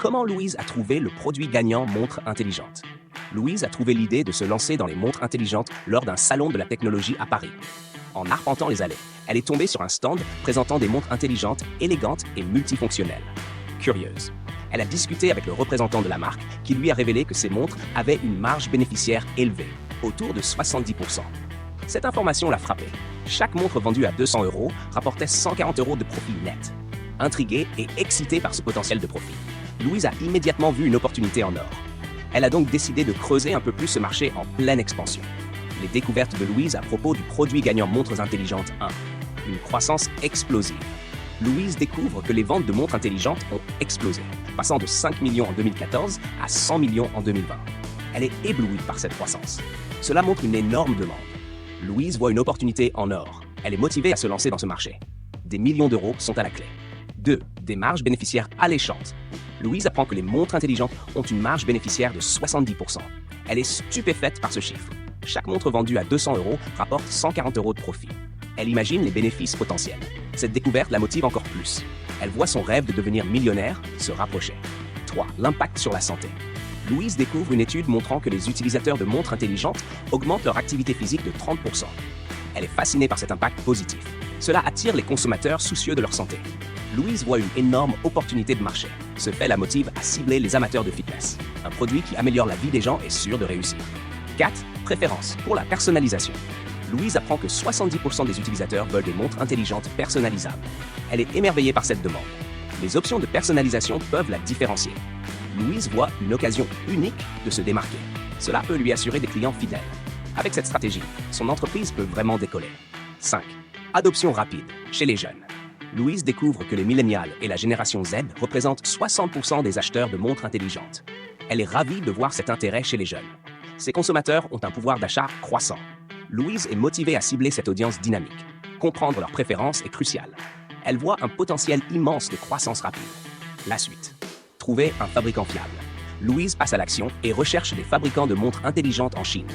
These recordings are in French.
Comment Louise a trouvé le produit gagnant montre intelligente? Louise a trouvé l'idée de se lancer dans les montres intelligentes lors d'un salon de la technologie à Paris. En arpentant les allées, elle est tombée sur un stand présentant des montres intelligentes, élégantes et multifonctionnelles. Curieuse, elle a discuté avec le représentant de la marque qui lui a révélé que ces montres avaient une marge bénéficiaire élevée, autour de 70%. Cette information l'a frappée. Chaque montre vendue à 200 € rapportait 140 € de profit net. Intriguée et excitée par ce potentiel de profit, Louise a immédiatement vu une opportunité en or. Elle a donc décidé de creuser un peu plus ce marché en pleine expansion. Les découvertes de Louise à propos du produit gagnant montres intelligentes 1. Une croissance explosive. Louise découvre que les ventes de montres intelligentes ont explosé, passant de 5 millions en 2014 à 100 millions en 2020. Elle est éblouie par cette croissance. Cela montre une énorme demande. Louise voit une opportunité en or. Elle est motivée à se lancer dans ce marché. Des millions d'euros sont à la clé. 2. Des marges bénéficiaires alléchantes. Louise apprend que les montres intelligentes ont une marge bénéficiaire de 70%. Elle est stupéfaite par ce chiffre. Chaque montre vendue à 200 € rapporte 140 € de profit. Elle imagine les bénéfices potentiels. Cette découverte la motive encore plus. Elle voit son rêve de devenir millionnaire se rapprocher. 3. L'impact sur la santé. Louise découvre une étude montrant que les utilisateurs de montres intelligentes augmentent leur activité physique de 30%. Elle est fascinée par cet impact positif. Cela attire les consommateurs soucieux de leur santé. Louise voit une énorme opportunité de marché. Ce fait la motive à cibler les amateurs de fitness. Un produit qui améliore la vie des gens est sûr de réussir. 4. Préférence pour la personnalisation. Louise apprend que 70% des utilisateurs veulent des montres intelligentes personnalisables. Elle est émerveillée par cette demande. Les options de personnalisation peuvent la différencier. Louise voit une occasion unique de se démarquer. Cela peut lui assurer des clients fidèles. Avec cette stratégie, son entreprise peut vraiment décoller. 5. Adoption rapide chez les jeunes. Louise découvre que les millénials et la génération Z représentent 60% des acheteurs de montres intelligentes. Elle est ravie de voir cet intérêt chez les jeunes. Ces consommateurs ont un pouvoir d'achat croissant. Louise est motivée à cibler cette audience dynamique. Comprendre leurs préférences est crucial. Elle voit un potentiel immense de croissance rapide. La suite. Trouver un fabricant fiable. Louise passe à l'action et recherche des fabricants de montres intelligentes en Chine.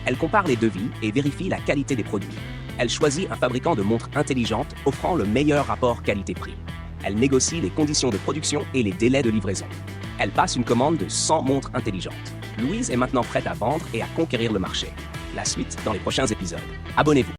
Elle compare les devis et vérifie la qualité des produits. Elle choisit un fabricant de montres intelligentes offrant le meilleur rapport qualité-prix. Elle négocie les conditions de production et les délais de livraison. Elle passe une commande de 100 montres intelligentes. Louise est maintenant prête à vendre et à conquérir le marché. La suite dans les prochains épisodes. Abonnez-vous.